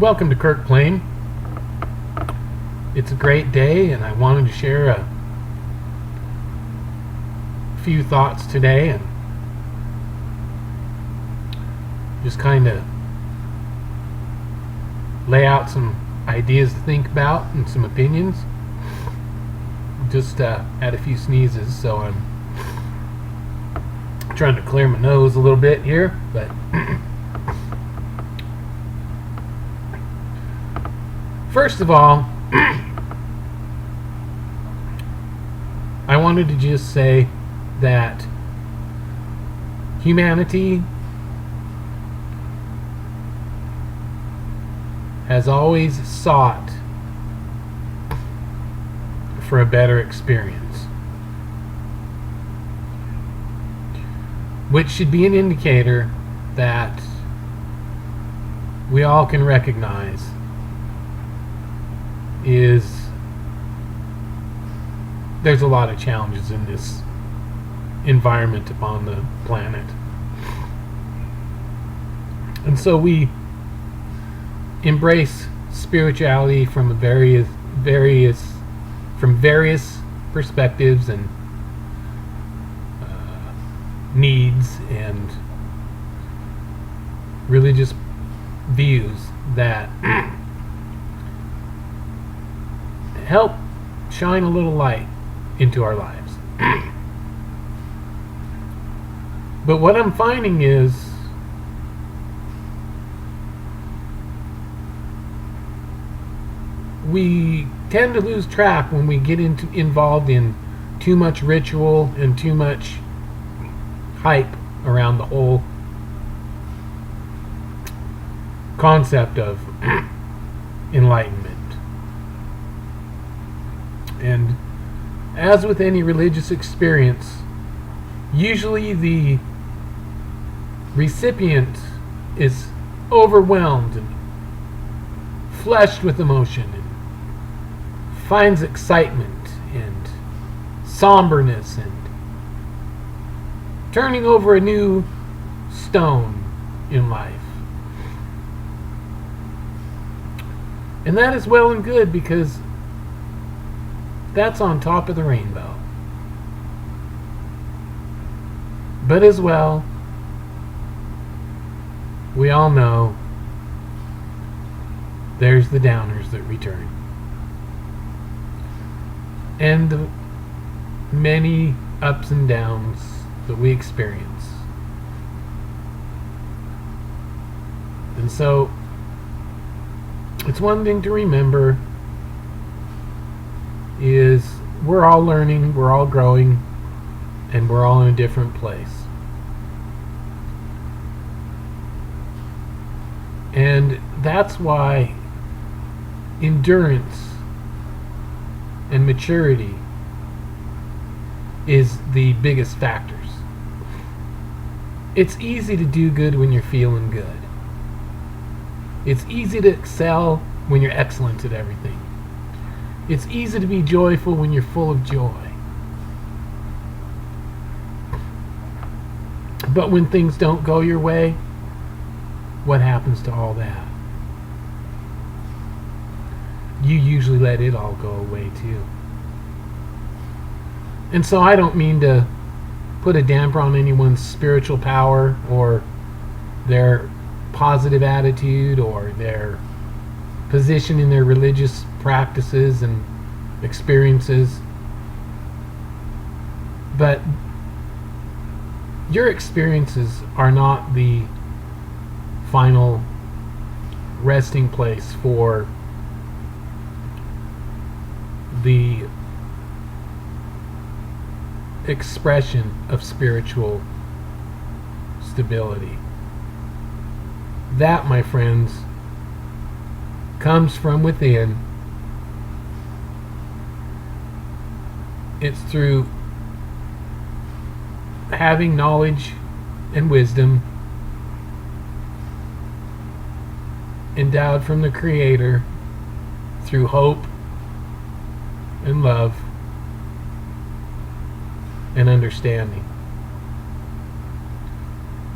Welcome to Kirk Plain. It's a great day, and I wanted to share a few thoughts today and just kind of lay out some ideas to think about and some opinions. Just had a few sneezes, so I'm trying to clear my nose a little bit here, but first of all, I wanted to just say that humanity has always sought for a better experience, which should be an indicator that we all can recognize is there's a lot of challenges in this environment upon the planet. And so we embrace spirituality from various perspectives and needs and religious views that help shine a little light into our lives. But what I'm finding is we tend to lose track when we get involved in too much ritual and too much hype around the whole concept of enlightenment. And as with any religious experience, usually the recipient is overwhelmed and flushed with emotion and finds excitement and somberness and turning over a new stone in life. And that is well and good, because that's on top of the rainbow. But as well, we all know there's the downers that return. And the many ups and downs that we experience. And so, it's one thing to remember is we're all learning, we're all growing, and we're all in a different place. And that's why endurance and maturity is the biggest factors. It's easy to do good when you're feeling good. It's easy to excel when you're excellent at everything. It's easy to be joyful when you're full of joy. But when things don't go your way, what happens to all that? You usually let it all go away too. And so I don't mean to put a damper on anyone's spiritual power or their positive attitude or their position in their religious practices and experiences. But your experiences are not the final resting place for the expression of spiritual stability. That, my friends, comes from within. It's through having knowledge and wisdom endowed from the Creator, through hope and love and understanding.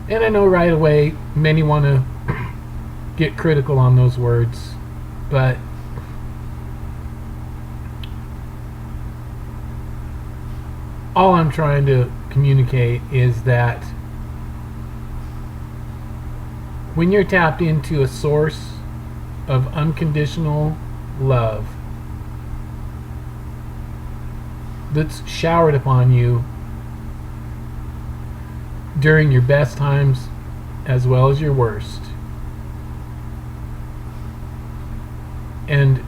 And I know right away many want to get critical on those words, but all I'm trying to communicate is that when you're tapped into a source of unconditional love that's showered upon you during your best times as well as your worst, and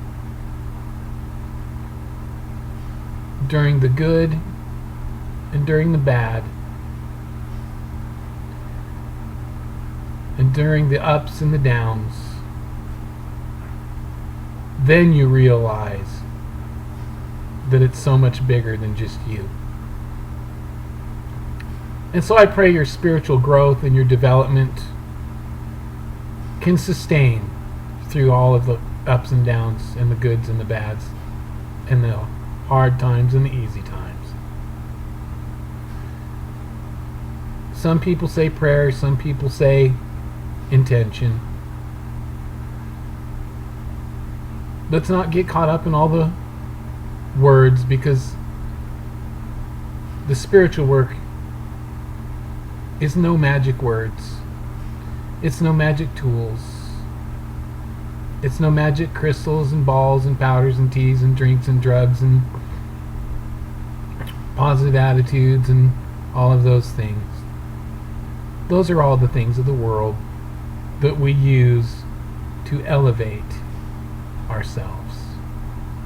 during the good and during the bad, and during the ups and the downs, then you realize that it's so much bigger than just you. And so I pray your spiritual growth and your development can sustain through all of the ups and downs and the goods and the bads and the hard times and the easy times. Some people say prayer, some people say intention. Let's not get caught up in all the words, because the spiritual work is no magic words. It's no magic tools. It's no magic crystals and balls and powders and teas and drinks and drugs and positive attitudes and all of those things. Those are all the things of the world that we use to elevate ourselves.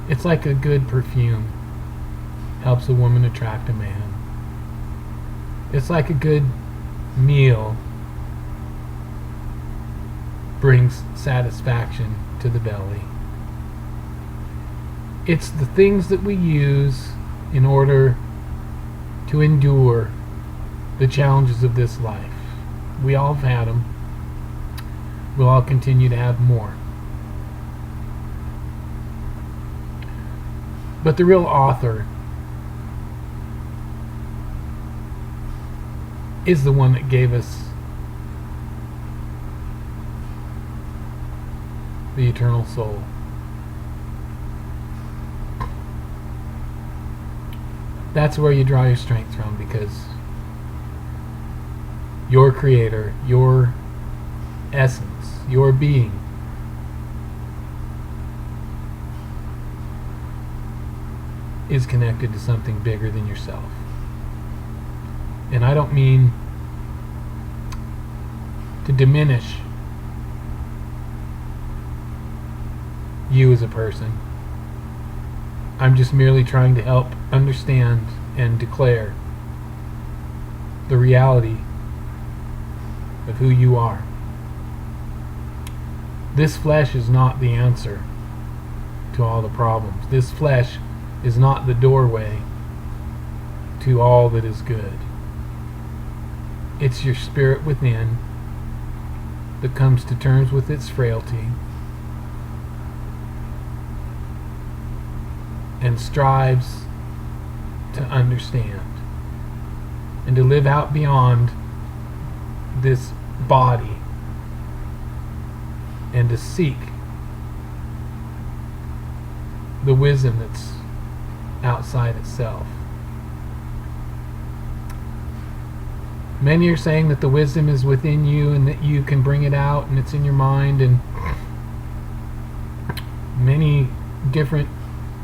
It's like a good perfume helps a woman attract a man. It's like a good meal brings satisfaction to the belly. It's the things that we use in order to endure the challenges of this life. We all have had them. We'll all continue to have more. But the real author is the one that gave us the eternal soul. That's where you draw your strength from, because your creator, your essence, your being is connected to something bigger than yourself. And I don't mean to diminish you as a person. I'm just merely trying to help understand and declare the reality of who you are. This flesh is not the answer to all the problems. This flesh is not the doorway to all that is good. It's your spirit within that comes to terms with its frailty and strives to understand and to live out beyond this body and to seek the wisdom that's outside itself. Many are saying that the wisdom is within you and that you can bring it out and it's in your mind, and many different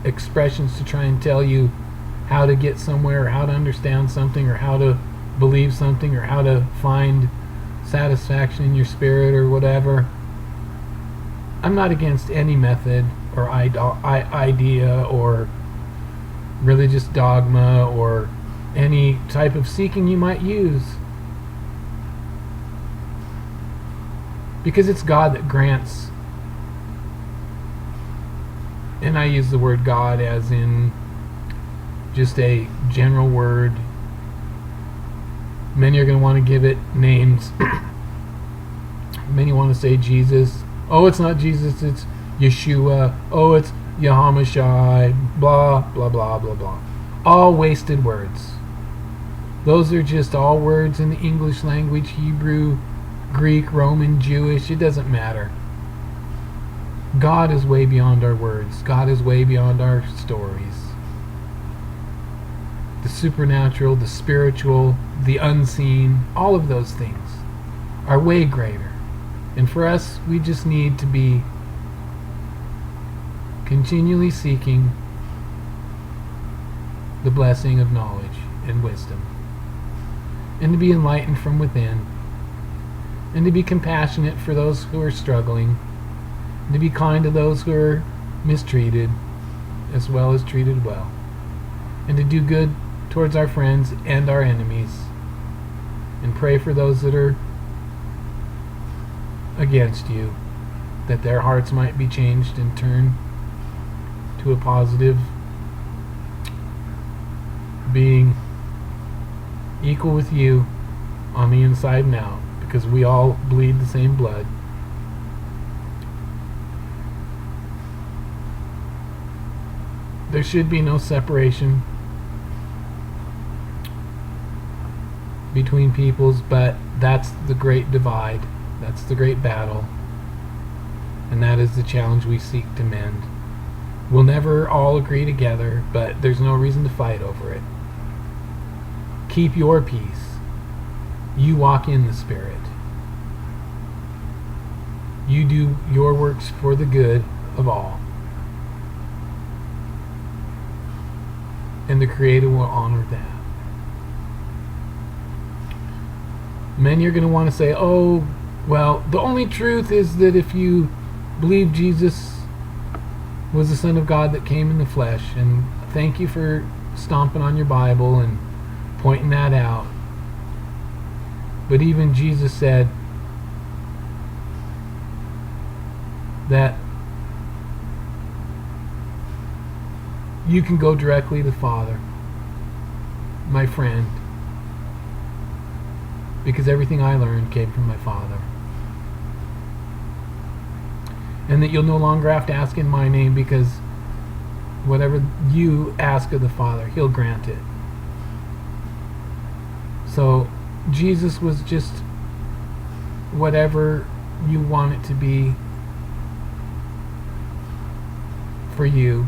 expressions to try and tell you how to get somewhere, or how to understand something, or how to believe something, or how to find satisfaction in your spirit, or whatever. I'm not against any method or idea or religious dogma or any type of seeking you might use, because it's God that grants. And I use the word God as in just a general word. Many are going to want to give it names. Many want to say Jesus. Oh, it's not Jesus, it's Yeshua. Oh, it's Yahamashai. Blah, blah, blah, blah, blah. All wasted words. Those are just all words in the English language, Hebrew, Greek, Roman, Jewish. It doesn't matter. God is way beyond our words. God is way beyond our stories. The supernatural, the spiritual, the unseen, all of those things are way greater. And for us, we just need to be continually seeking the blessing of knowledge and wisdom, and to be enlightened from within, and to be compassionate for those who are struggling, and to be kind to those who are mistreated as well as treated well, and to do good towards our friends and our enemies, and pray for those that are against you, that their hearts might be changed and turned to a positive being equal with you on the inside and out, because we all bleed the same blood. There should be no separation between peoples, but that's the great divide. That's the great battle. And that is the challenge we seek to mend. We'll never all agree together, but there's no reason to fight over it. Keep your peace. You walk in the Spirit. You do your works for the good of all. And the Creator will honor that. Many are going to want to say, oh, well, the only truth is that if you believe Jesus was the Son of God that came in the flesh, and thank you for stomping on your Bible and pointing that out. But even Jesus said that you can go directly to the Father, my friend, because everything I learned came from my Father. And that you'll no longer have to ask in my name, because whatever you ask of the Father, He'll grant it. So Jesus was just whatever you want it to be for you.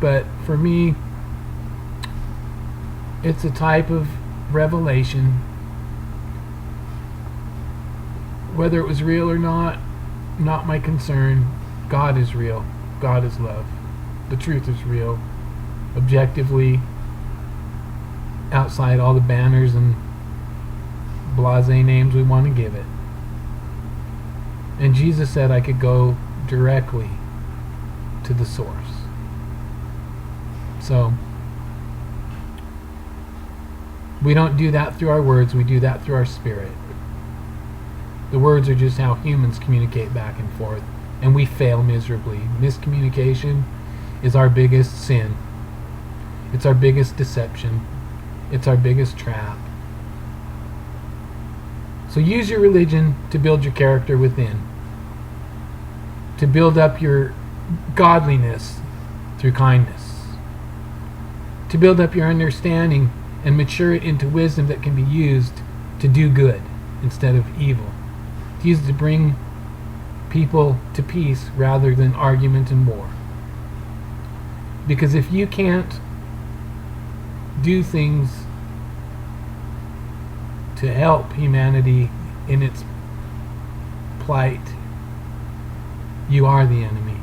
But for me, it's a type of revelation. Whether it was real or not my concern. God is real. God is love. The truth is real. Objectively, outside all the banners and blasé names we want to give it. And Jesus said I could go directly to the source. So, we don't do that through our words, we do that through our spirit. The words are just how humans communicate back and forth, and we fail miserably. Miscommunication is our biggest sin. It's our biggest deception. It's our biggest trap. So use your religion to build your character within, to build up your godliness through kindness, to build up your understanding and mature it into wisdom that can be used to do good instead of evil, to use it to bring people to peace rather than argument and war. Because if you can't do things to help humanity in its plight, you are the enemy.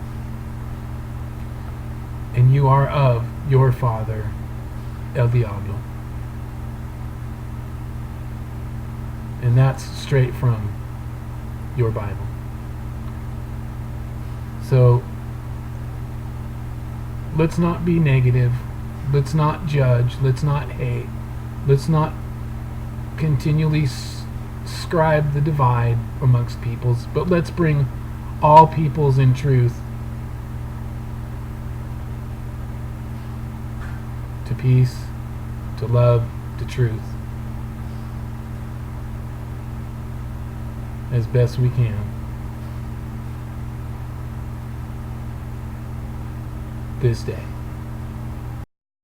And you are of your father, El Diablo. And that's straight from your Bible. So let's not be negative. Let's not judge. Let's not hate. Let's not continually scribe the divide amongst peoples, but let's bring all peoples in truth to peace, to love, to truth, as best we can. This day.